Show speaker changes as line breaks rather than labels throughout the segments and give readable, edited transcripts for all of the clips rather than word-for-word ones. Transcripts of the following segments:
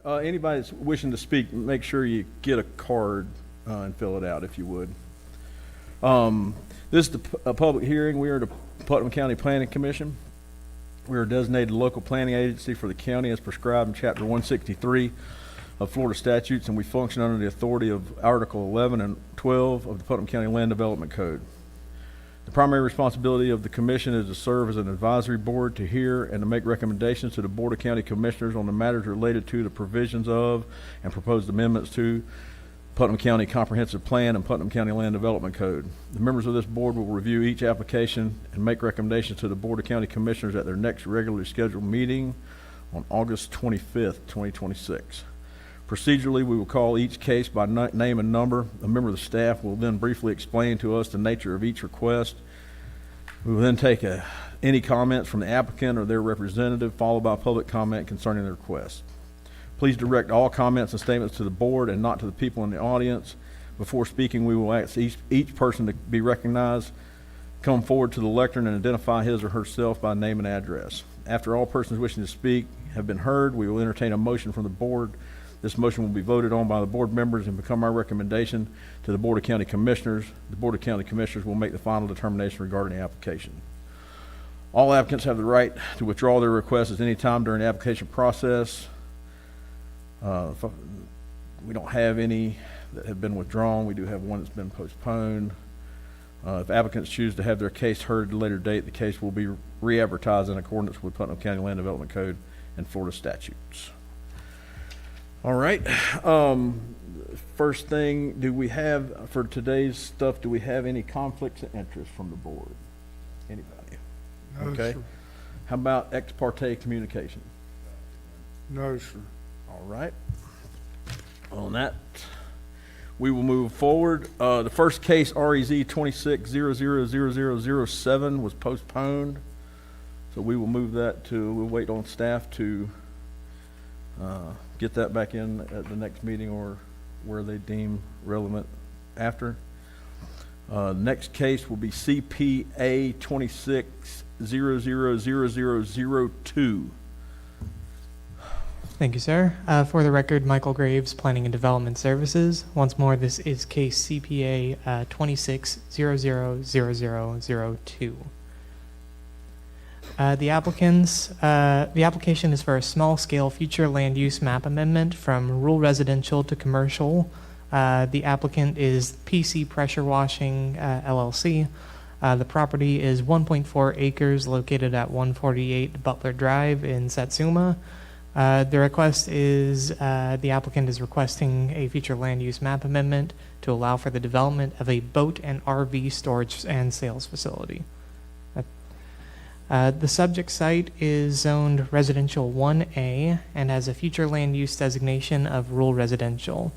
Anybody that's wishing to speak, make sure you get a card and fill it out if you would. This is a public hearing. We are the Putnam County Planning Commission. We are a designated local planning agency for the county as prescribed in Chapter 163 of Florida statutes, and we function under the authority of Article 11 and 12 of the Putnam County Land Development Code. The primary responsibility of the commission is to serve as an advisory board to hear and to make recommendations to the Board of County Commissioners on the matters related to the provisions of and proposed amendments to Putnam County Comprehensive Plan and Putnam County Land Development Code. The members of this board will review each application and make recommendations to the Board of County Commissioners at their next regularly scheduled meeting on August 25th, 2026. Procedurally, we will call each case by name and number. A member of the staff will then briefly explain to us the nature of each request. We will then take any comments from the applicant or their representative, followed by public comment concerning the request. Please direct all comments and statements to the board and not to the people in the audience. Before speaking, we will ask each person to be recognized, come forward to the lectern and identify his or herself by name and address. After all persons wishing to speak have been heard, we will entertain a motion from the board. This motion will be voted on by the board members and become our recommendation to the Board of County Commissioners. The Board of County Commissioners will make the final determination regarding the application. All applicants have the right to withdraw their request at any time during the application process. We don't have any that have been withdrawn. We do have one that's been postponed. If applicants choose to have their case heard at a later date, the case will be re-advertised in accordance with Putnam County Land Development Code and Florida statutes. All right. First thing, do we have, for today's stuff, do we have any conflicts of interest from the board? Anybody?
No,
Okay.
sir.
How about ex parte communication?
No, sir.
All right. On that, we will move forward. The first case, REZ 26000007, was postponed. So we will move that to, we'll wait on staff to get that back in at the next meeting or where they deem relevant after. Next case will be CPA 26000002.
Thank you, sir. For the record, Michael Graves, Planning and Development Services. Once more, this is case CPA 26000002. The application is for a small-scale future land use map amendment from rural residential to commercial. The applicant is PC Pressure Washing LLC. The property is 1.4 acres located at 148 Butler Drive in Satsuma. The request is the applicant is requesting a future land use map amendment to allow for the development of a boat and RV storage and sales facility. The subject site is zoned residential 1A and has a future land use designation of rural residential.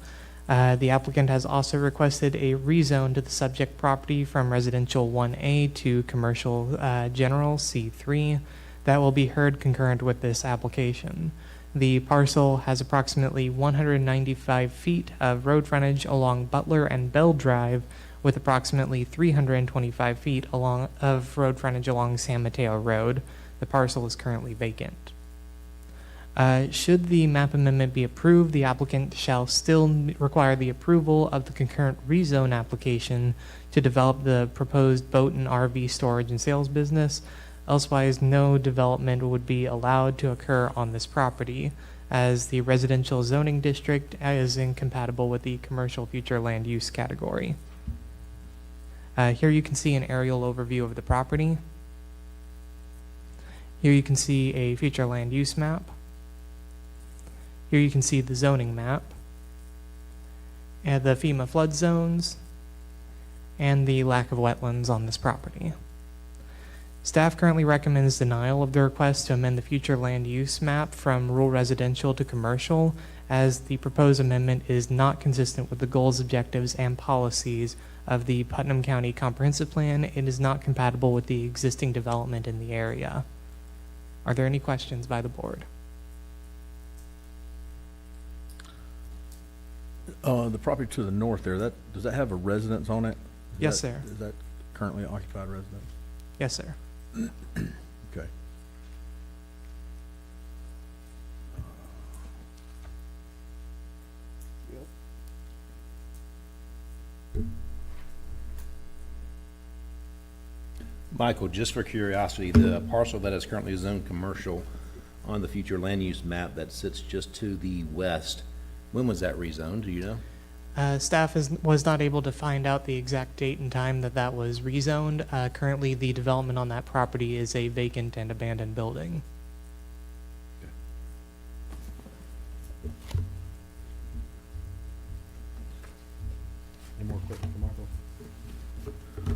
The applicant has also requested a rezone to the subject property from residential 1A to commercial general C3 that will be heard concurrent with this application. The parcel has approximately 195 feet of road frontage along Butler and Bell Drive, with approximately 325 feet of road frontage along San Mateo Road. The parcel is currently vacant. Should the map amendment be approved, the applicant shall still require the approval of the concurrent rezone application to develop the proposed boat and RV storage and sales business. Elsewise, no development would be allowed to occur on this property, as the residential zoning district is incompatible with the commercial future land use category. Here you can see an aerial overview of the property. Here you can see a future land use map. Here you can see the zoning map, and the FEMA flood zones, and the lack of wetlands on this property. Staff currently recommends denial of the request to amend the future land use map from rural residential to commercial, as the proposed amendment is not consistent with the goals, objectives, and policies of the Putnam County Comprehensive Plan. It is not compatible with the existing development in the area. Are there any questions by the board?
The property to the north there, does that have a residence on it?
Yes, sir.
Is that currently occupied residence?
Yes, sir.
Okay.
Michael, just for curiosity, the parcel that is currently zoned commercial on the future land use map that sits just to the west, when was that rezoned, do you know?
Staff was not able to find out the exact date and time that that was rezoned. Currently, the development on that property is a vacant and abandoned building.
Any more questions for Michael?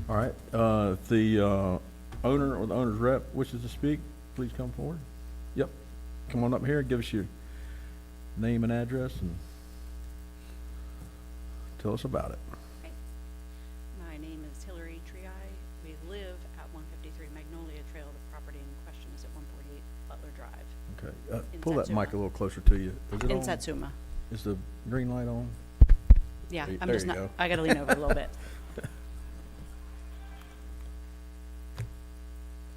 All right, if the owner or the owner's rep wishes to speak, please come forward. Yep, come on up here, give us your name and address and tell us about it.
My name is Hillary Triai. We live at 153 Magnolia Trail. The property in question is at 148 Butler Drive
Okay,
In
pull that
Satsuma.
mic a little closer to you. Is it
in
on?
Satsuma.
Is the green light on?
Yeah,
There-
I'm
there
just
you
not,
go.
I gotta lean over a little bit.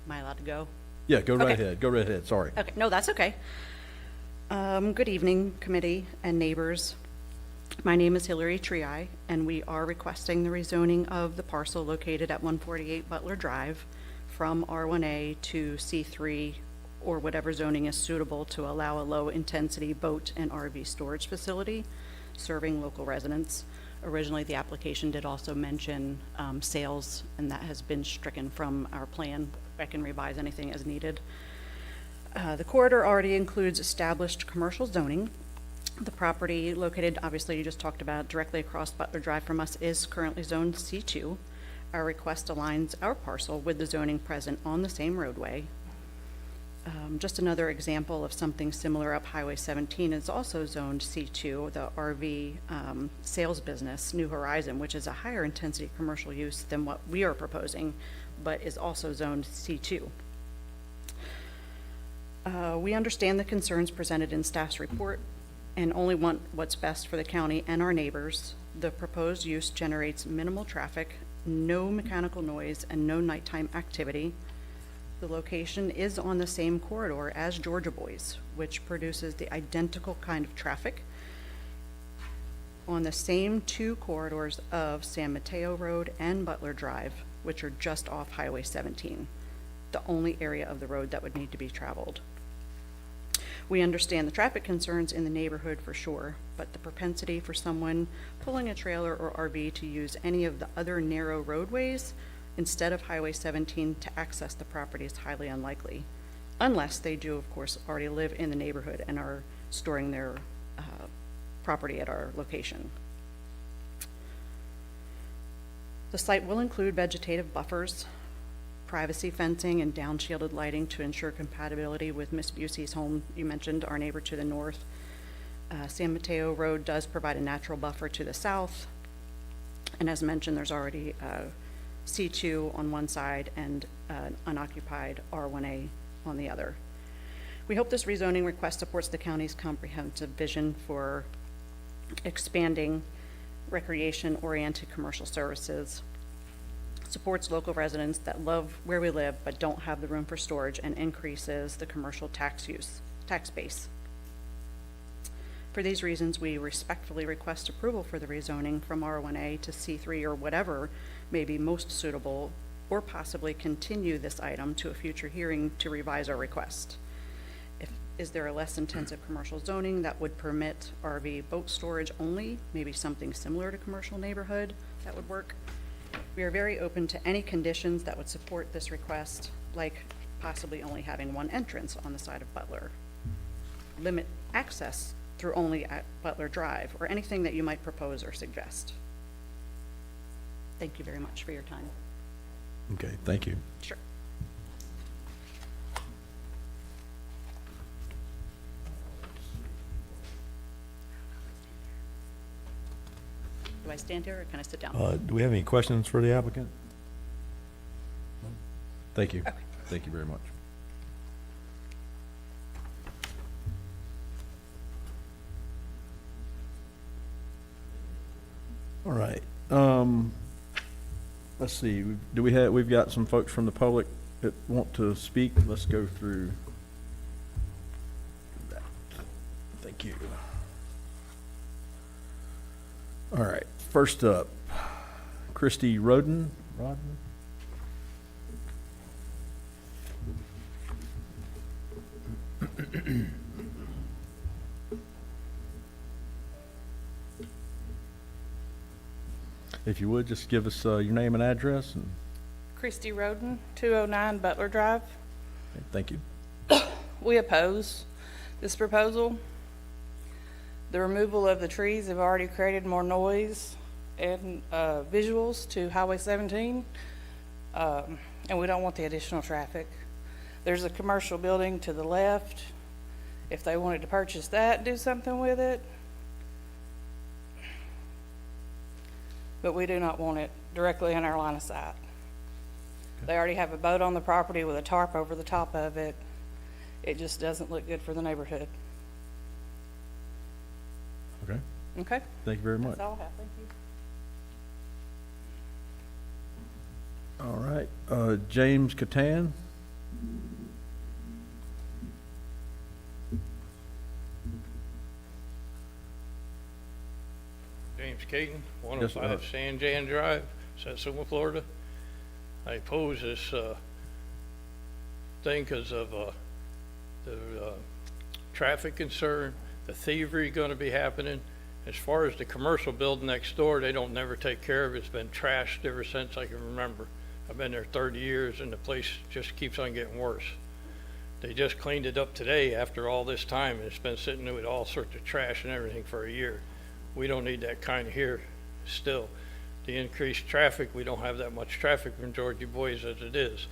Am I allowed to go?
Yeah, go right
Okay.
ahead, go right ahead, sorry.
Okay, no, that's okay. Good evening, committee and neighbors. My name is Hillary Triai, and we are requesting the rezoning of the parcel located at 148 Butler Drive from R1A to C3, or whatever zoning is suitable to allow a low-intensity boat and RV storage facility serving local residents. Originally, the application did also mention sales, and that has been stricken from our plan. I can revise anything as needed. The corridor already includes established commercial zoning. The property located, obviously, you just talked about, directly across Butler Drive from us is currently zoned C2. Our request aligns our parcel with the zoning present on the same roadway. Just another example of something similar up Highway 17 is also zoned C2, the RV sales business, New Horizon, which is a higher intensity commercial use than what we are proposing, but is also zoned C2. We understand the concerns presented in staff's report and only want what's best for the county and our neighbors. The proposed use generates minimal traffic, no mechanical noise, and no nighttime activity. The location is on the same corridor as Georgia Boys, which produces the identical kind of traffic on the same two corridors of San Mateo Road and Butler Drive, which are just off Highway 17, the only area of the road that would need to be traveled. We understand the traffic concerns in the neighborhood for sure, but the propensity for someone pulling a trailer or RV to use any of the other narrow roadways instead of Highway 17 to access the property is highly unlikely, unless they do, of course, already live in the neighborhood and are storing their property at our location. The site will include vegetative buffers, privacy fencing, and down-shielded lighting to ensure compatibility with Miss Busey's home. You mentioned our neighbor to the north. San Mateo Road does provide a natural buffer to the south. And as mentioned, there's already C2 on one side and unoccupied R1A on the other. We hope this rezoning request supports the county's comprehensive vision for expanding recreation-oriented commercial services, supports local residents that love where we live but don't have the room for storage, and increases the commercial tax base. For these reasons, we respectfully request approval for the rezoning from R1A to C3 or whatever may be most suitable, or possibly continue this item to a future hearing to revise our request. Is there a less intensive commercial zoning that would permit RV boat storage only? Maybe something similar to commercial neighborhood that would work. We are very open to any conditions that would support this request, like possibly only having one entrance on the side of Butler, limit access through only at Butler Drive, or anything that you might propose or suggest. Thank you very much for your time.
Okay, thank you.
Sure. Do I stand here or can I sit down?
Do we have any questions for the applicant? Thank you.
Okay.
Thank you very much. All right. Let's see. We've got some folks from the public that want to speak. Let's go through that. Thank you. All right. First up, Christy Roden. If you would, just give us your name and address, and
Christy Roden, 209 Butler Drive.
thank you.
We oppose this proposal. The removal of the trees have already created more noise and visuals to Highway 17, and we don't want the additional traffic. There's a commercial building to the left. If they wanted to purchase that, do something with it. But we do not want it directly in our line of sight. They already have a boat on the property with a tarp over the top of it. It just doesn't look good for the neighborhood.
Okay,
Okay?
thank you very much.
That's all I have. Thank you.
All right, James Catan.
James Caton,
Yes, sir.
105 San Jan Drive, Satsuma, Florida. I oppose this thing because of the traffic concern, the thievery going to be happening. As far as the commercial building next door, they don't never take care of it. It's been trashed ever since I can remember. I've been there 30 years and the place just keeps on getting worse. They just cleaned it up today after all this time, and it's been sitting there with all sorts of trash and everything for a year. We don't need that kind of here still. The increased traffic, we don't have that much traffic from Georgie Boys as it is.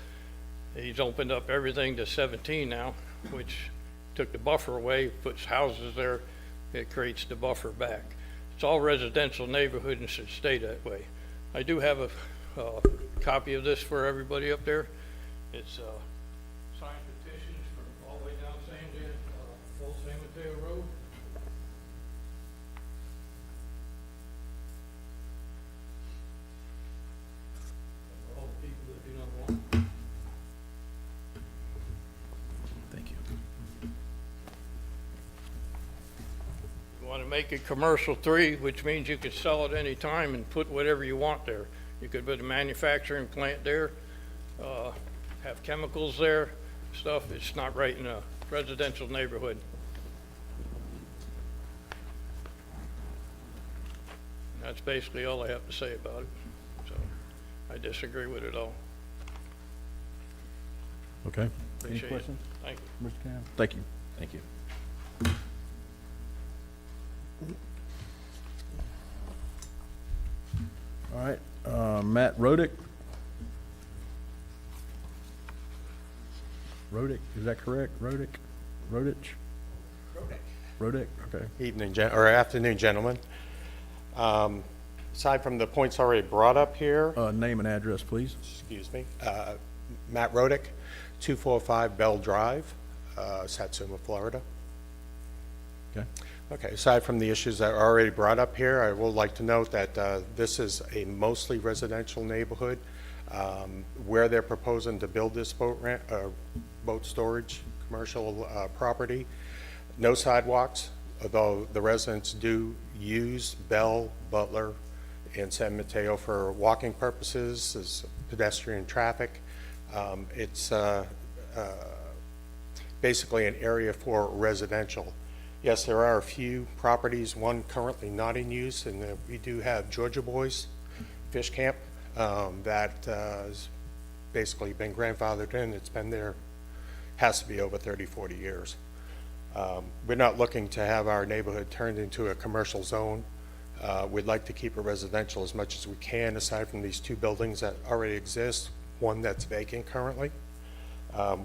He's opened up everything to 17 now, which took the buffer away, puts houses there, it creates the buffer back. It's all residential neighborhood and should stay that way. I do have a copy of this for everybody up there. It's signed petitions from all the way down Old San Mateo Road. All the people that do not want.
Thank you.
You want to make it commercial 3, which means you could sell it any time and put whatever you want there. You could put a manufacturing plant there, have chemicals there, stuff. It's not right in a residential neighborhood. That's basically all I have to say about it. So I disagree with it all.
Okay. Any
Appreciate it.
questions,
Thank you.
Mr. Cam? Thank you.
Thank you.
All right, Matt Rodick. Rodick, is that correct? Rodick? Rodich? Rodick, okay.
Afternoon, gentlemen. Aside from the points already brought up here,
Name and address, please.
excuse me, Matt Rodick, 245 Bell Drive, Satsuma, Florida.
Okay.
Okay, aside from the issues that are already brought up here, I would like to note that this is a mostly residential neighborhood. Where they're proposing to build this boat storage commercial property, no sidewalks, although the residents do use Bell, Butler, and San Mateo for walking purposes, as pedestrian traffic. It's basically an area for residential. Yes, there are a few properties, one currently not in use, and we do have Georgia Boys Fish Camp that has basically been grandfathered in. It's been there, has to be over 30, 40 years. We're not looking to have our neighborhood turned into a commercial zone. We'd like to keep it residential as much as we can, aside from these 2 buildings that already exist, one that's vacant currently.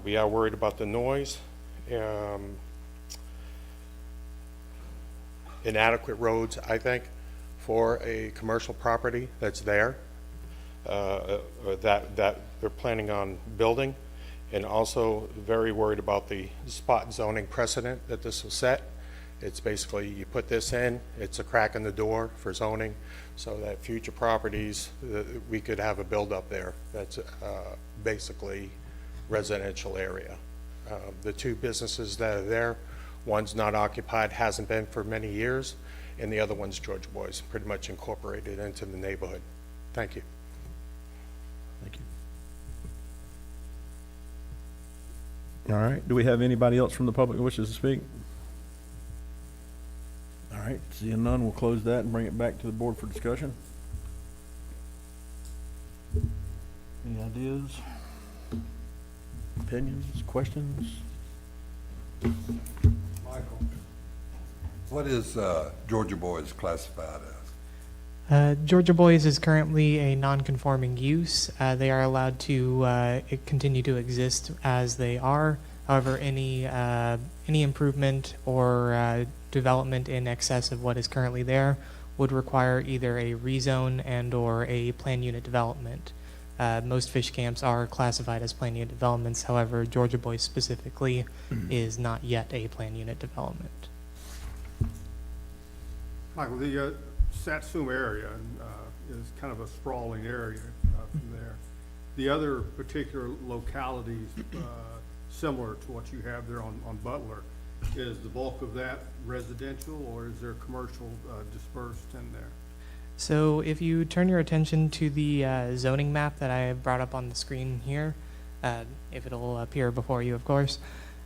We are worried about the noise. Inadequate roads, I think, for a commercial property that's there, that they're planning on building, and also very worried about the spot zoning precedent that this will set. It's basically, you put this in, it's a crack in the door for zoning, so that future properties, we could have a buildup there that's basically residential area. The 2 businesses that are there, one's not occupied, hasn't been for many years, and the other one's Georgia Boys, pretty much incorporated into the neighborhood. Thank you.
Thank you. All right, do we have anybody else from the public who wishes to speak? All right, seeing none, we'll close that and bring it back to the board for discussion. Any ideas? Opinions, questions?
Michael, what is Georgia Boys classified as?
Georgia Boys is currently a non-conforming use. They are allowed to continue to exist as they are. However, any improvement or development in excess of what is currently there would require either a rezone and/or a plan unit development. Most fish camps are classified as plan unit developments. However, Georgia Boys specifically is not yet a plan unit development.
Michael, the Satsuma area is kind of a sprawling area from there. The other particular localities similar to what you have there on Butler, is the bulk of that residential, or is there commercial dispersed in there?
So if you turn your attention to the zoning map that I have brought up on the screen here, if it'll appear before you, of course,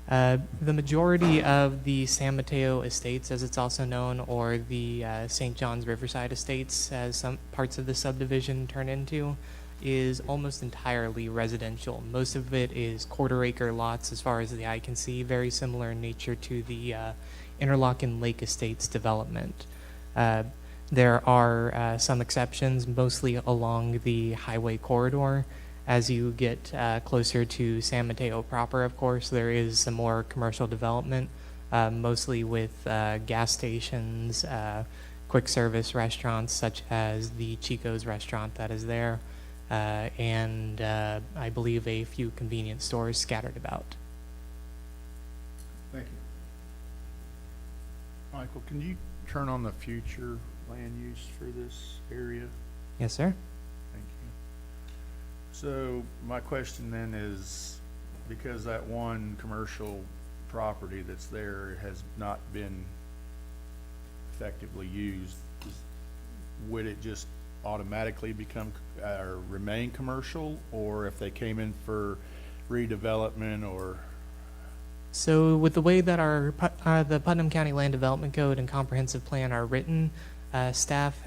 the majority of the San Mateo Estates, as it's also known, or the St. John's Riverside Estates, as some parts of the subdivision turn into, is almost entirely residential. Most of it is quarter-acre lots as far as the eye can see, very similar in nature to the Interlochen Lake Estates development. There are some exceptions, mostly along the highway corridor. As you get closer to San Mateo proper, of course, there is some more commercial development, mostly with gas stations, quick service restaurants such as the Chico's restaurant that is there, and I believe a few convenience stores scattered about.
Thank you.
Michael, can you turn on the future land use for this area?
Yes, sir.
Thank you. So my question then is, because that one commercial property that's there has not been effectively used, would it just automatically become or remain commercial, or if they came in for redevelopment or?
So with the way that the Putnam County Land Development Code and Comprehensive Plan are written, staff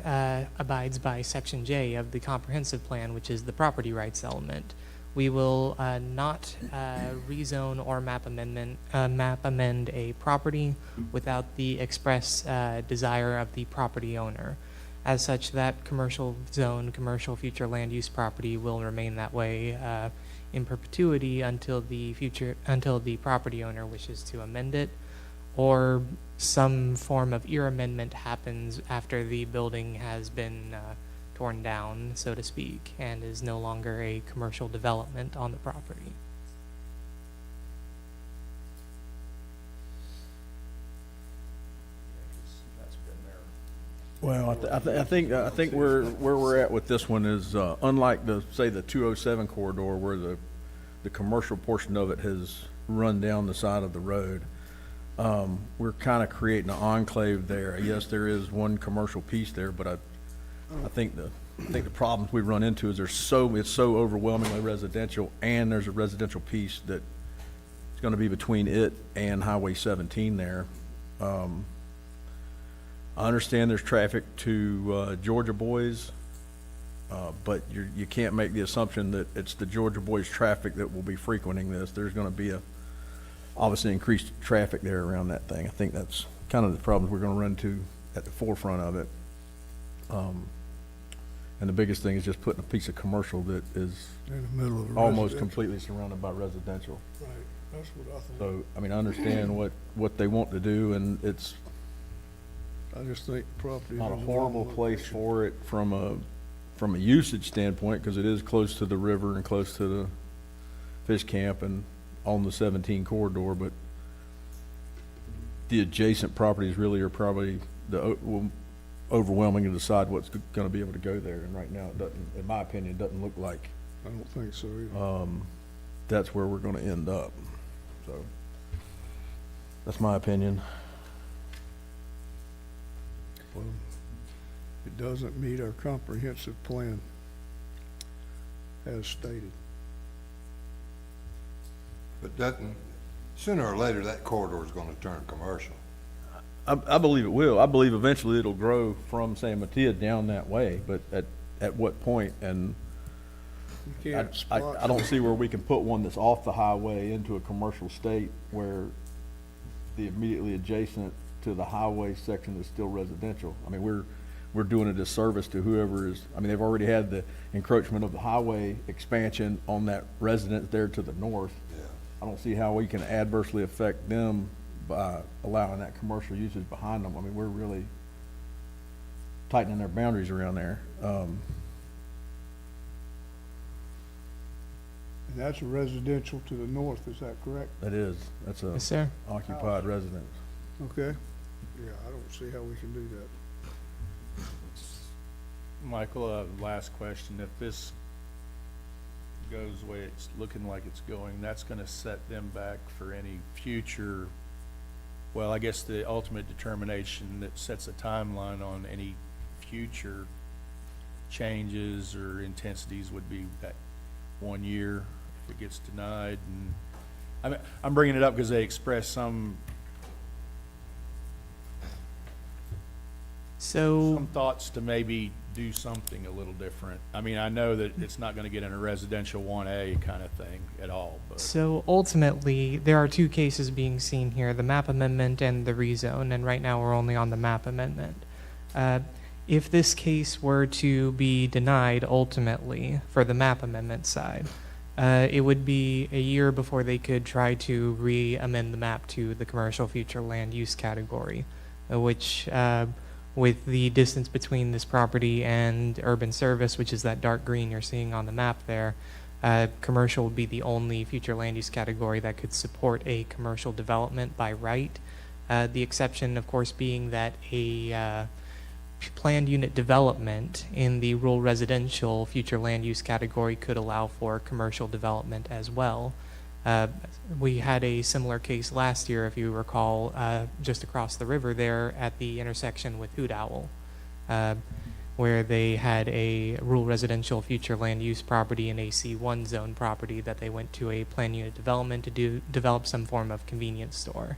abides by Section J of the Comprehensive Plan, which is the property rights element. We will not rezone or map amend a property without the express desire of the property owner. As such, that commercial zone, commercial future land use property will remain that way in perpetuity until the property owner wishes to amend it, or some form of ear amendment happens after the building has been torn down, so to speak, and is no longer a commercial development on the property.
Well, I think where we're at with this one is, unlike the 207 corridor where the commercial portion of it has run down the side of the road, we're kind of creating an enclave there. Yes, there is one commercial piece there, but I think the problems we run into is it's so overwhelmingly residential, and there's a residential piece that is going to be between it and Highway 17 there. I understand there's traffic to Georgia Boys, but you can't make the assumption that it's the Georgia Boys traffic that will be frequenting this. There's going to be obviously increased traffic there around that thing. I think that's kind of the problems we're going to run into at the forefront of it. And the biggest thing is just putting a piece of commercial that is
in the middle of
almost completely surrounded by residential.
Right, that's what I think.
So, I mean, I understand what they want to do, and it's
I just think property.
not a horrible place for it from a usage standpoint, because it is close to the river and close to the fish camp and on the 17 corridor, but the adjacent properties really are probably will overwhelmingly decide what's going to be able to go there, and right now it doesn't, in my opinion, it doesn't look like
I don't think so either.
that's where we're going to end up. So that's my opinion.
Well, it doesn't meet our comprehensive plan as stated.
But doesn't, sooner or later, that corridor is gonna turn commercial.
I believe it will. I believe eventually it'll grow from San Mateo down that way, but at what point? And
You can't
I don't see where we can put one that's off the highway into a commercial state where the immediately adjacent to the highway section is still residential. I mean, we're doing a disservice to whoever is, I mean, they've already had the encroachment of the highway expansion on that residence there to the north.
Yeah.
I don't see how we can adversely affect them by allowing that commercial usage behind them. I mean, we're really tightening their boundaries around there.
And that's a residential to the north, is that correct?
That is, that's a
Yes, sir.
occupied residence.
Okay. Yeah, I don't see how we can do that.
Michael, last question. If this goes the way it's looking like it's going, that's gonna set them back for any future, well, I guess the ultimate determination that sets a timeline on any future changes or intensities would be that 1 year if it gets denied. And I'm bringing it up because they expressed some
So,
thoughts to maybe do something a little different. I mean, I know that it's not gonna get in a residential 1A kind of thing at all, but.
so ultimately, there are two cases being seen here, the map amendment and the rezone, and right now we're only on the map amendment. If this case were to be denied ultimately for the map amendment side, it would be a year before they could try to re-amend the map to the commercial future land use category, which, with the distance between this property and urban service, which is that dark green you're seeing on the map there, commercial would be the only future land use category that could support a commercial development by right. The exception, of course, being that a planned unit development in the rural residential future land use category could allow for commercial development as well. We had a similar case last year, if you recall, just across the river there at the intersection with Hoot Owl, where they had a rural residential future land use property and a C1 zone property that they went to a planned unit development to develop some form of convenience store.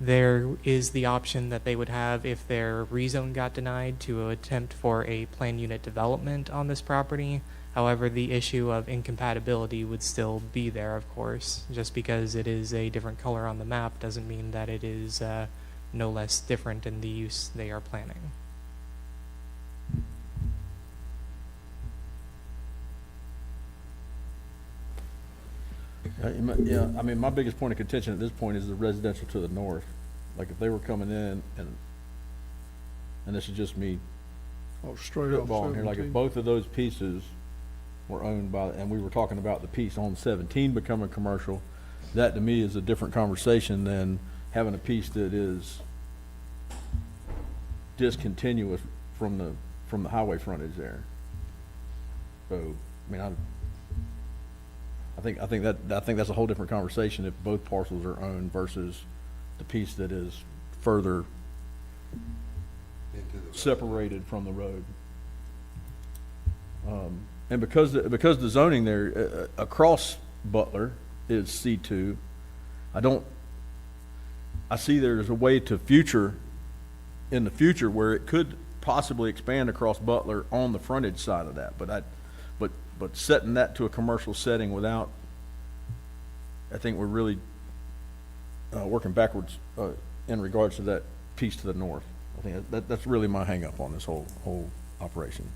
There is the option that they would have, if their rezone got denied, to attempt for a planned unit development on this property. However, the issue of incompatibility would still be there, of course. Just because it is a different color on the map doesn't mean that it is no less different in the use they are planning.
Yeah, I mean, my biggest point of contention at this point is the residential to the north. Like, if they were coming in and this is just me
Oh, straight up
footballing here, like if
17.
both of those pieces were owned by, and we were talking about the piece on 17 becoming commercial, that to me is a different conversation than having a piece that is discontinuous from the highway frontage there. So, I mean, I think that's a whole different conversation if both parcels are owned versus the piece that is further
Into the
separated from the road. And because the zoning there across Butler is C2, I see there's a way to in the future where it could possibly expand across Butler on the frontage side of that, but setting that to a commercial setting without, I think we're really working backwards in regards to that piece to the north. I think that's really my hang up on this whole operation,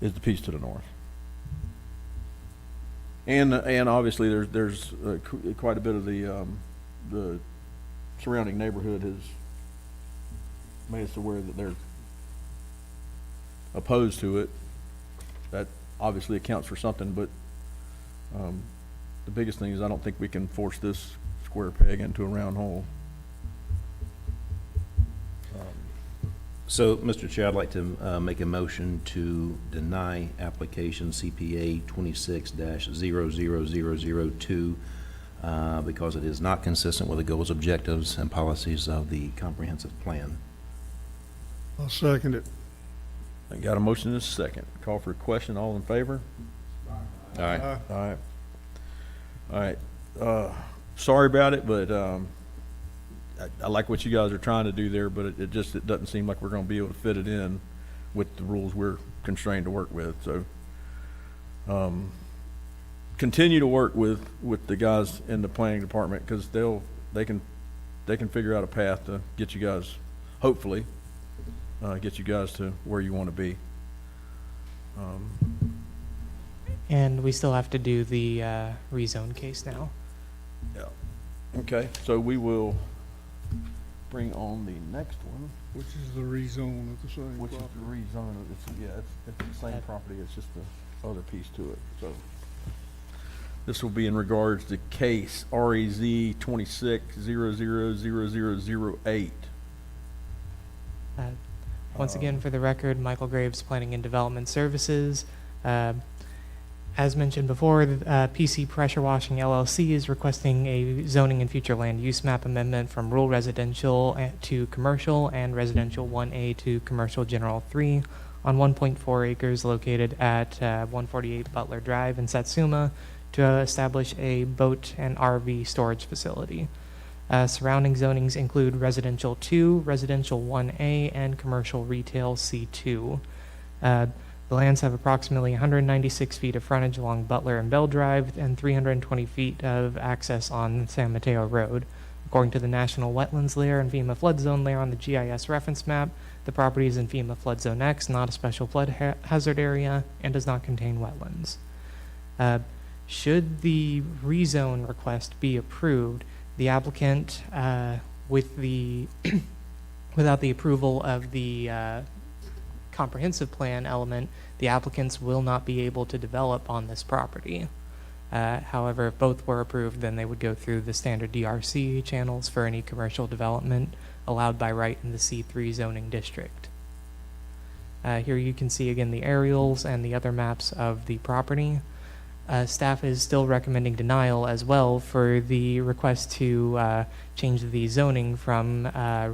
is the piece to the north. And obviously there's quite a bit of the surrounding neighborhood has made us aware that they're opposed to it. That obviously accounts for something, but the biggest thing is I don't think we can force this square peg into a round hole.
So, Mr. Chair, I'd like to make a motion to deny application CPA 26-00002 because it is not consistent with the goals, objectives, and policies of the comprehensive plan.
I'll second it.
I got a motion and a second. Call for a question. All in favor?
All right.
All right. Sorry about it, but I like what you guys are trying to do there, but it doesn't seem like we're going to be able to fit it in with the rules we're constrained to work with. So continue to work with the guys in the planning department, because they can figure out a path to get you guys, hopefully, get you guys to where you want to be.
And we still have to do the rezone case now.
Yeah. Okay, so we will bring on the next one,
Which is the rezone of the same
which is
property.
the rezone. It's the same property, it's just the other piece to it, so. This will be in regards to case REZ 26000008.
Once again, for the record, Michael Graves, Planning and Development Services. As mentioned before, PC Pressure Washing LLC is requesting a zoning and future land use map amendment from rural residential to commercial and residential 1A to commercial general 3 on 1.4 acres located at 148 Butler Drive in Satsuma to establish a boat and RV storage facility. Surrounding zonings include residential 2, residential 1A, and commercial retail C2. The lands have approximately 196 feet of frontage along Butler and Bell Drive and 320 feet of access on San Mateo Road. According to the National Wetlands Layer and FEMA Flood Zone Layer on the GIS reference map, the property is in FEMA Flood Zone X, not a special flood hazard area, and does not contain wetlands. Should the rezone request be approved, the applicant, without the approval of the comprehensive plan element, the applicants will not be able to develop on this property. However, if both were approved, then they would go through the standard DRC channels for any commercial development allowed by right in the C3 zoning district. Here you can see again the aerials and the other maps of the property. Staff is still recommending denial as well for the request to change the zoning from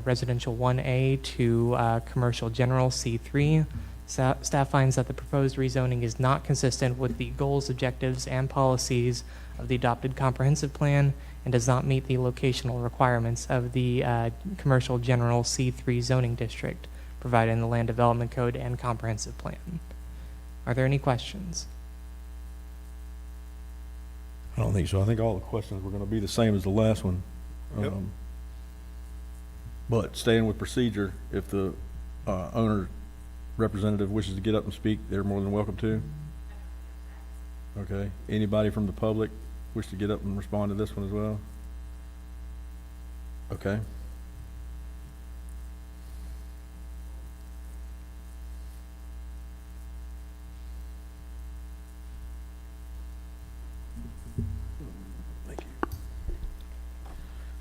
residential 1A to commercial general C3. Staff finds that the proposed rezoning is not consistent with the goals, objectives, and policies of the adopted comprehensive plan and does not meet the locational requirements of the commercial general C3 zoning district provided in the Land Development Code and comprehensive plan. Are there any questions?
I don't think so. I think all the questions were gonna be the same as the last one.
Yep.
But staying with procedure, if the owner representative wishes to get up and speak, they're more than welcome to. Okay, anybody from the public wish to get up and respond to this one as well? Okay.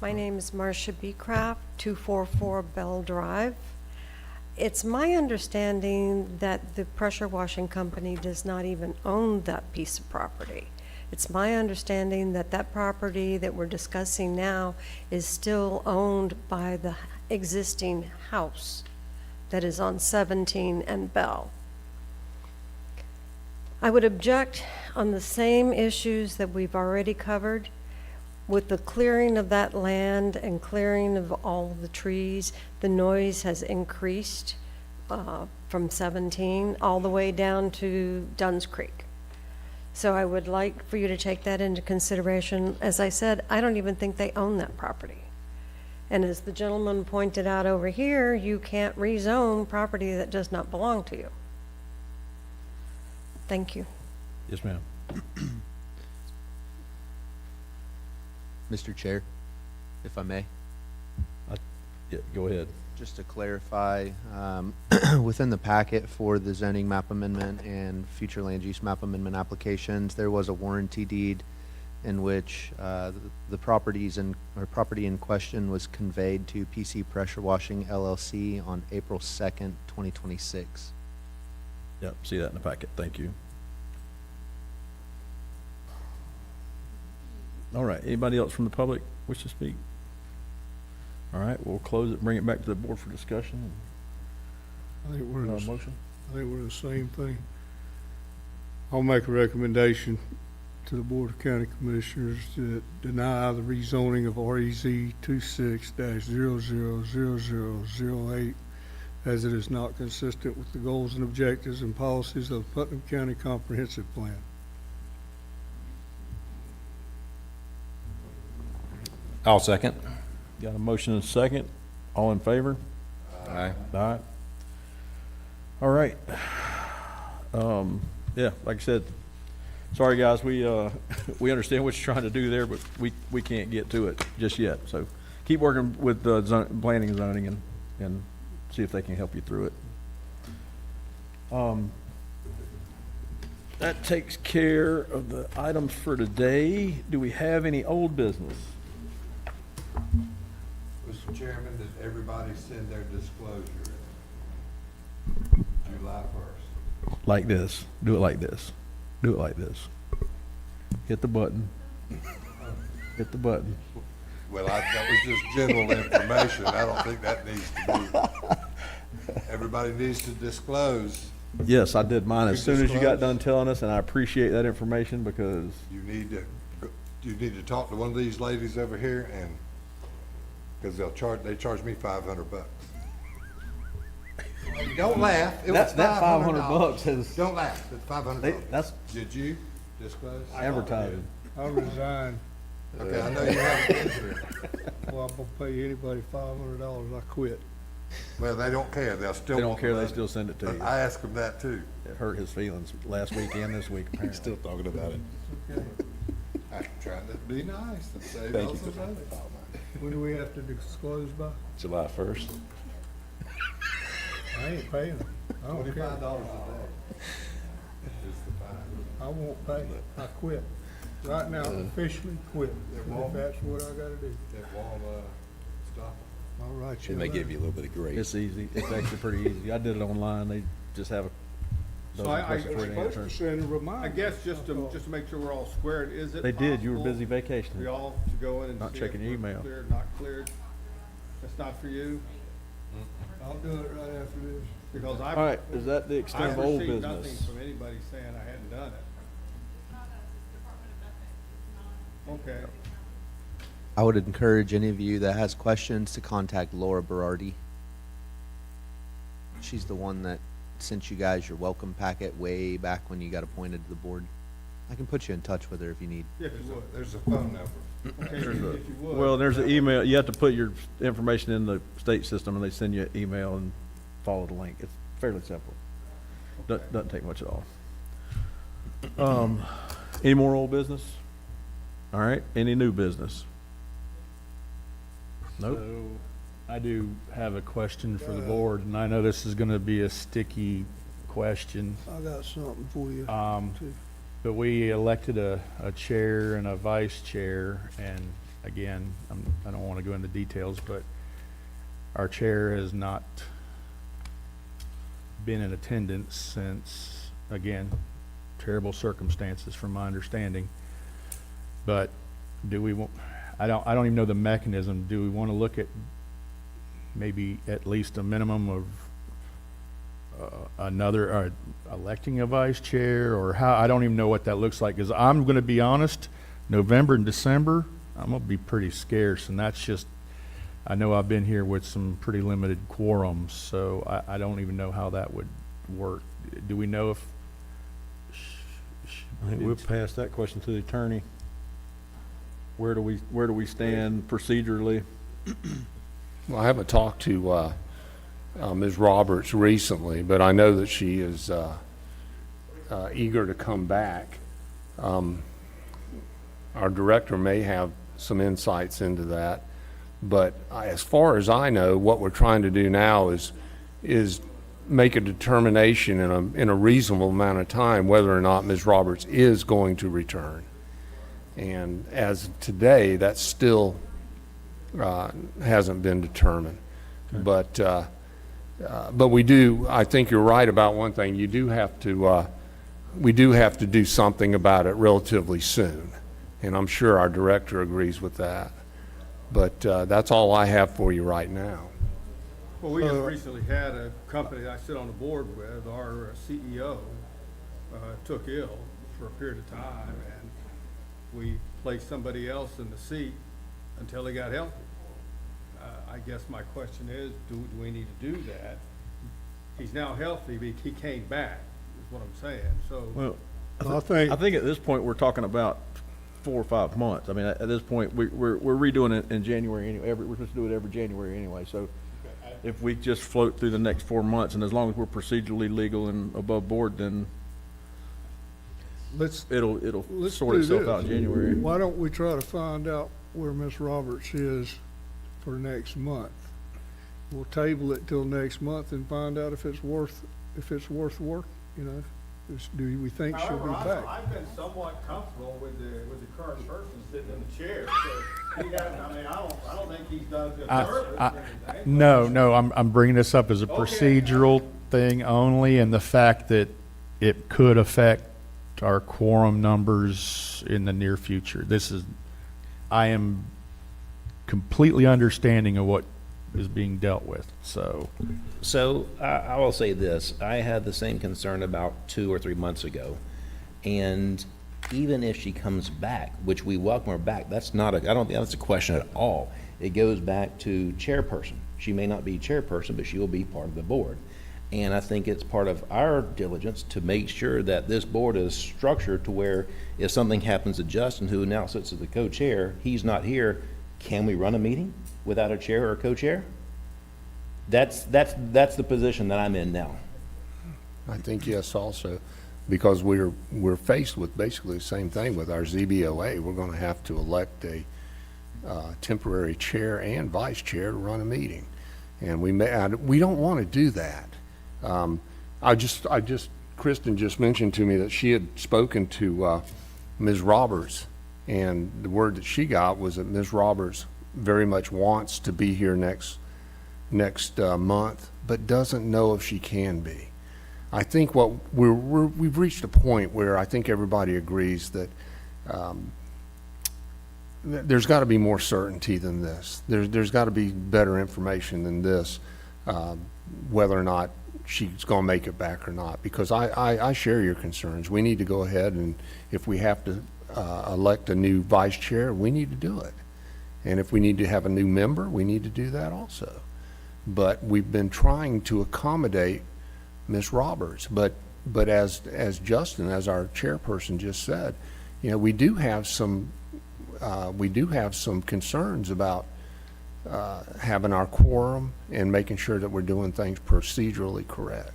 My name is Marcia Beecraft, 244 Bell Drive. It's my understanding that the pressure washing company does not even own that piece of property. It's my understanding that that property that we're discussing now is still owned by the existing house that is on 17 and Bell. I would object on the same issues that we've already covered. With the clearing of that land and clearing of all the trees, the noise has increased from 17 all the way down to Dunn's Creek. So I would like for you to take that into consideration. As I said, I don't even think they own that property. And as the gentleman pointed out over here, you can't rezone property that does not belong to you. Thank you.
Yes, ma'am.
Mr. Chair, if I may,
Yeah, go ahead.
just to clarify, within the packet for the zoning map amendment and future land use map amendment applications, there was a warranty deed in which the property in question was conveyed to PC Pressure Washing LLC on April 2nd, 2026.
Yep, see that in the packet. Thank you. All right, anybody else from the public wish to speak? All right, we'll close it, bring it back to the board for discussion.
I think we're in the
Motion?
I think we're the same thing. I'll make a recommendation to the Board of County Commissioners to deny the rezoning of REZ 26-000008 as it is not consistent with the goals and objectives and policies of the Putnam County Comprehensive Plan.
I'll second.
Got a motion and a second. All in favor?
Aye.
Aye. All right. Yeah, like I said, sorry, guys, we understand what you're trying to do there, but we can't get to it just yet. So keep working with planning and zoning and see if they can help you through it. That takes care of the items for today. Do we have any old business?
Mr. Chairman, did everybody send their disclosure July 1st?
Like this. Do it like this. Do it like this. Hit the button. Hit the button.
Well, that was just general information. I don't think that needs to be. Everybody needs to disclose.
Yes, I did mine as
You
soon as you got
disclose?
done telling us, and I appreciate that information because
You need to talk to one of these ladies over here and, because they charge me $500. Don't laugh. It was
that
$500.
$500 is
Don't laugh. It's $500.
that's
Did you disclose?
advertising.
I resigned.
Okay, I know you haven't been here.
Well, I'm gonna pay anybody $500, I quit.
Well, they don't care. They'll still.
They don't
want
care.
the
They
money.
still send it to you.
I asked them that too.
It hurt his feelings last week and this week. Apparently.
Still talking about it.
I'm trying to be nice and save
Thank
us
you.
some money.
When do we have to disclose by?
July 1st.
I ain't paying them. I don't
$25
care.
a day is the fine.
I won't pay. I quit. Right now, officially quit, if that's what I gotta do.
It won't, stop
All right,
It may give you a little bit of grace.
It's easy. It's actually pretty easy. I did it online. They just have a.
So I
questions for you to
Supposed to
answer.
send a reminder.
I guess just to make sure we're all squared, is it
They did. You were
possible
busy
for
vacationing.
y'all to go in and
Not
see
checking
if
your
we're
email.
cleared, not cleared? That's not for you?
I'll do it right after this.
Because
All right. Is that the extent
I've
of old
received nothing
business?
from anybody saying I hadn't done it. Okay.
I would encourage any of you that has questions to contact Laura Berardi. She's the one that sent you guys your welcome packet way back when you got appointed to the board. I can put you in touch with her if you need.
If you would.
There's a phone number.
Okay, if you would.
Well, there's an email. You have to put your information in the state system, and they send you an email and follow the link. It's fairly simple. Doesn't take much at all. Any more old business? All right. Any new business? Nope.
So, I do have a question for the board, and I know this is gonna be a sticky question.
I got something for you. too.
But we elected a chair and a vice chair, and again, I don't wanna go into details, but our chair has not been in attendance since, again, terrible circumstances from my understanding. But do we want, I don't even know the mechanism. Do we want to look at maybe at least a minimum of electing a vice chair, or how? I don't even know what that looks like, because I'm going to be honest, November and December, I'm going to be pretty scarce, and that's just, I know I've been here with some pretty limited quorums, so I don't even know how that would work. Do we know if?
I think we'll pass that question to the attorney. Where do we stand procedurally?
Well, I haven't talked to Ms. Roberts recently, but I know that she is eager to come back. Our director may have some insights into that, but as far as I know, what we're trying to do now is make a determination in a reasonable amount of time whether or not Ms. Roberts is going to return. And as of today, that still hasn't been determined. Okay. But we do, I think you're right about one thing. We do have to do something about it relatively soon. And I'm sure our director agrees with that. But that's all I have for you right now.
Well, we just recently had a company I sit on the board with, our CEO took ill for a period of time, and we placed somebody else in the seat until he got healthy. I guess my question is, do we need to do that? He's now healthy, but he came back, is what I'm saying, so.
Well,
I think
I think at this point we're talking about 4 or 5 months. I mean, at this point, we're redoing it in January anyway. We're supposed to do it every January anyway, so if we just float through the next 4 months, and as long as we're procedurally legal and above board, then
Let's
it'll
Let's
sort
do
itself
this.
out in January.
Why don't we try to find out where Ms. Roberts is for next month? We'll table it till next month and find out if it's worth work, you know? Do we think she'll be back?
I've been somewhat comfortable with the current person sitting in the chair, so he hasn't, I mean, I don't think he's done good service or anything.
No, I'm bringing this up as a procedural thing only, and the fact that it could affect our quorum numbers in the near future. I am completely understanding of what is being dealt with, so.
So I will say this, I had the same concern about 2 or 3 months ago. And even if she comes back, which we welcome her back, I don't think that's a question at all. It goes back to chairperson. She may not be chairperson, but she will be part of the board. And I think it's part of our diligence to make sure that this board is structured to where if something happens to Justin, who now sits as the co-chair, he's not here, can we run a meeting without a chair or a co-chair? That's the position that I'm in now.
I think yes also, because we're faced with basically the same thing with our ZBOA. We're going to have to elect a temporary chair and vice chair to run a meeting. And we don't want to do that. Kristen just mentioned to me that she had spoken to Ms. Roberts, and the word that she got was that Ms. Roberts very much wants to be here next month, but doesn't know if she can be. I think we've reached a point where I think everybody agrees that there's got to be more certainty than this. There's got to be better information than this, whether or not she's going to make it back or not, because I share your concerns. We need to go ahead, and if we have to elect a new vice chair, we need to do it. And if we need to have a new member, we need to do that also. But we've been trying to accommodate Ms. Roberts. But as Justin, as our chairperson just said, you know, we do have some concerns about having our quorum and making sure that we're doing things procedurally correct.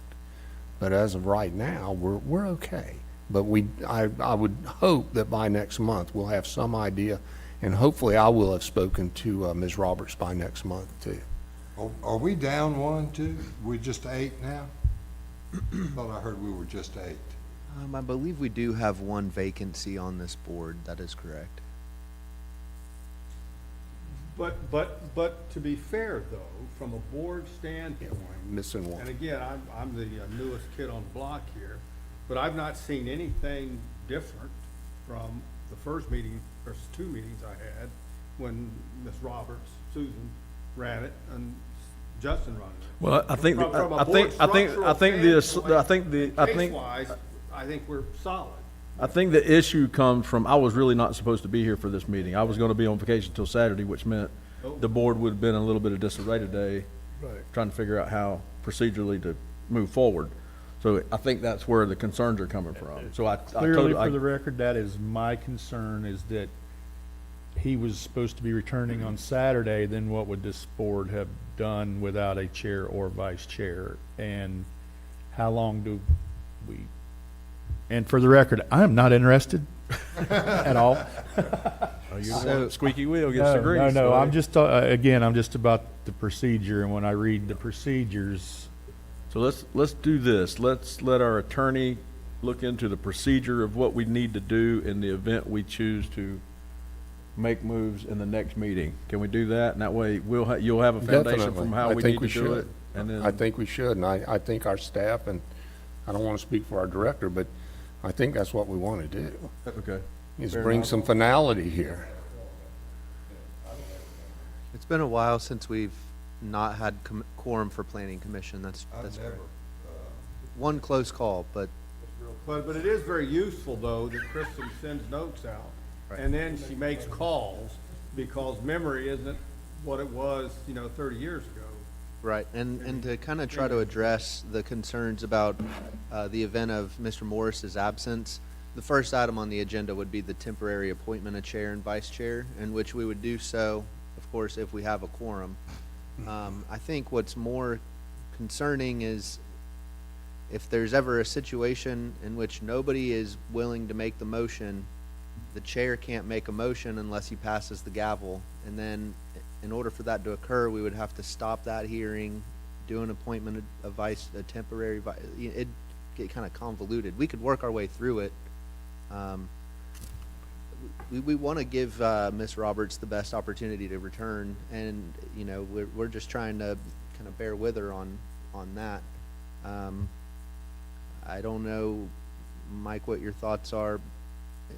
But as of right now, we're okay. But I would hope that by next month we'll have some idea, and hopefully I will have spoken to Ms. Roberts by next month too.
Are we down one, too? We're just 8 now? Thought I heard we were just 8.
I believe we do have one vacancy on this board. That is correct.
But to be fair, though, from a board standpoint,
Missing one.
and again, I'm the newest kid on the block here, but I've not seen anything different from the first meeting, versus 2 meetings I had, when Ms. Roberts, Susan ran it, and Justin ran it.
Well, I think,
From a
I
board
think
structural
the,
case-wise, I think we're solid.
I think the issue comes from, I was really not supposed to be here for this meeting. I was gonna be on vacation till Saturday, which meant the board would have been in a little bit of disarray today, trying to figure out how procedurally to move forward. So I think that's where the concerns are coming from. So I
Clearly, for the
totally,
record, that is my concern, is that he was supposed to be returning on Saturday, then what would this board have done without a chair or vice chair? And how long do we, and for the record, I am not interested at all.
you're the one squeaky wheel gets the grease.
No,
so-
I'm just, again, I'm just about the procedure, and when I read the procedures,
So let's do this. Let's let our attorney look into the procedure of what we need to do in the event we choose to make moves in the next meeting. Can we do that? And that way you'll have a foundation
Definitely.
from how
I
we
think
need to
we
do
should.
it. And then
I think we should, and I think our staff, and I don't want to speak for our director, but I think that's what we want to do,
okay.
is
Fair
bring
enough.
some finality here.
It's been a while since we've not had quorum for planning commission. That's
I've
correct.
never,
One close call, but
But it is very useful, though, that Kristen sends notes out, and then she makes calls, because memory isn't what it was, 30 years ago.
right, and to kind of try to address the concerns about the event of Mr. Morris's absence, the first item on the agenda would be the temporary appointment of chair and vice chair, in which we would do so, of course, if we have a quorum. I think what's more concerning is if there's ever a situation in which nobody is willing to make the motion, the chair can't make a motion unless he passes the gavel. And then in order for that to occur, we would have to stop that hearing, do an appointment of a temporary vice. It'd get kind of convoluted. We could work our way through it. We want to give Ms. Roberts the best opportunity to return, and you know we're just trying to kind of bear with her on that. I don't know, Mike, what your thoughts are.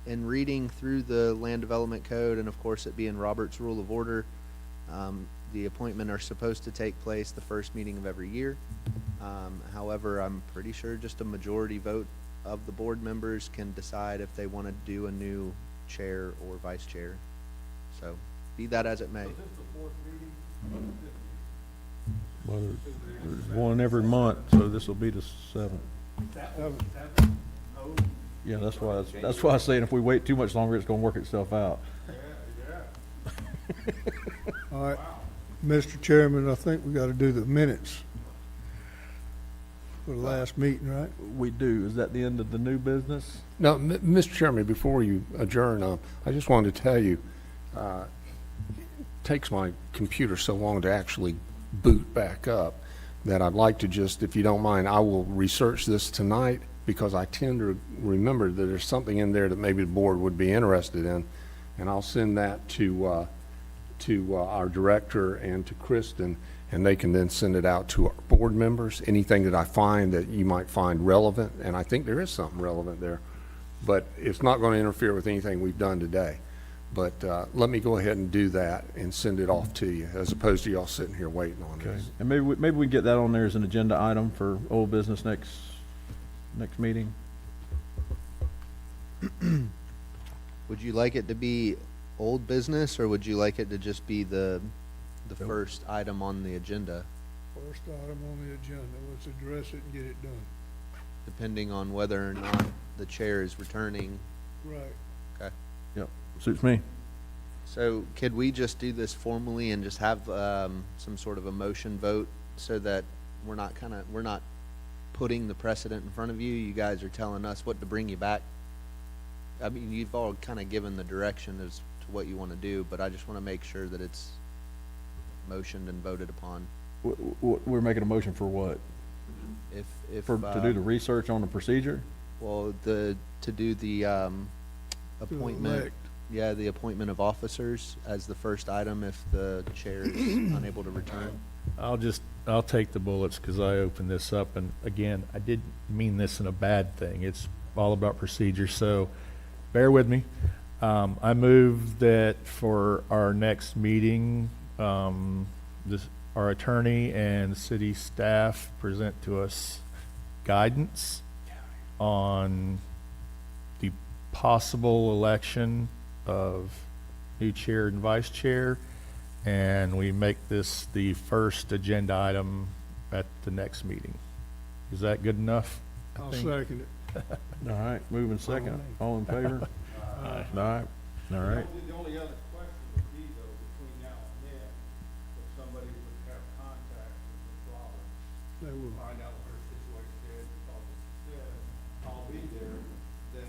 In reading through the Land Development Code, and of course it being Robert's Rule of Order, the appointment are supposed to take place the first meeting of every year. However, I'm pretty sure just a majority vote of the board members can decide if they want to do a new chair or vice chair. So, be that as it may.
Well, there's one every month, so this will be the 7th. Yeah, that's why I was saying if we wait too much longer, it's gonna work itself out.
All right, Mr. Chairman, I think we gotta do the minutes for the last meeting, right?
We do. Is that the end of the new business?
No, Mr. Chairman, before you adjourn, I just wanted to tell you, it takes my computer so long to actually boot back up that I'd like to just, if you don't mind, I will research this tonight, because I tend to remember that there's something in there that maybe the board would be interested in, and I'll send that to our director and to Kristen, and they can then send it out to our board members. Anything that I find that you might find relevant, and I think there is something relevant there, but it's not going to interfere with anything we've done today. But let me go ahead and do that and send it off to you, as opposed to y'all sitting here waiting on
Okay.
this.
And maybe we can get that on there as an agenda item for old business next meeting.
Would you like it to be old business, or would you like it to just be the first item on the agenda,
First item on the agenda, let's address it and get it done.
depending on whether or not the chair is returning?
Right.
Okay.
Yep, suits me.
So could we just do this formally and just have some sort of a motion vote, so that we're not putting the precedent in front of you? You guys are telling us what to bring you back. I mean, you've all kind of given the direction as to what you want to do, but I just want to make sure that it's motioned and voted upon.
We're making a motion for what?
If
To do the research on the procedure?
well, to do the appointment.
elect.
Yeah, the appointment of officers as the first item if the chair is unable to return.
I'll take the bullets because I opened this up, and again, I didn't mean this in a bad thing. It's all about procedure, so bear with me. I move that for our next meeting, our attorney and city staff present to us guidance on the possible election of new chair and vice chair, and we make this the first agenda item at the next meeting. Is that good enough? I
I'll
think?
second it.
All right, moving second. All in favor? All right, all right.
The only other question would be though, between now and then, if somebody would have contact with Ms. Roberts,
They will.
find out what her situation is, because if she says, I'll be there, then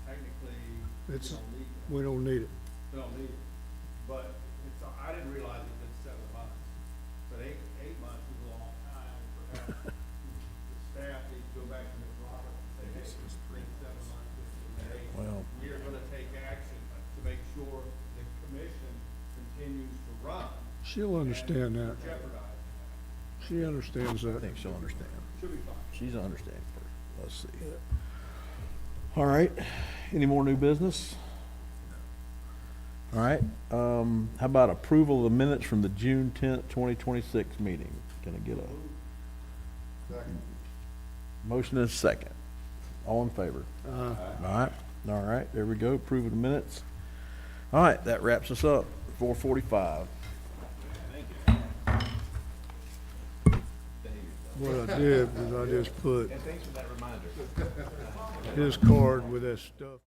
technically, we
It's,
don't need that.
we don't need it.
We don't need it. But it's, I didn't realize it'd been 7 months. But 8 months is a long time. Perhaps the staff needs to go back to Ms. Roberts and say, hey, it's been 7 months.
Well-
We are gonna take action to make sure the commission continues to run.
She'll understand that.
Jeopardizing that.
She understands
I
that.
think she'll understand.
Should be fine.
She's understanding. Let's see. All right, any more new business? All right, how about approval of the minutes from the June 10th, 2026 meeting? Can I get a motion and a second? All in favor? All right, there we go, approve of the minutes. All right, that wraps us up, 4:45.
What I did was I just put,
Thanks for that reminder.
his card with that stuff.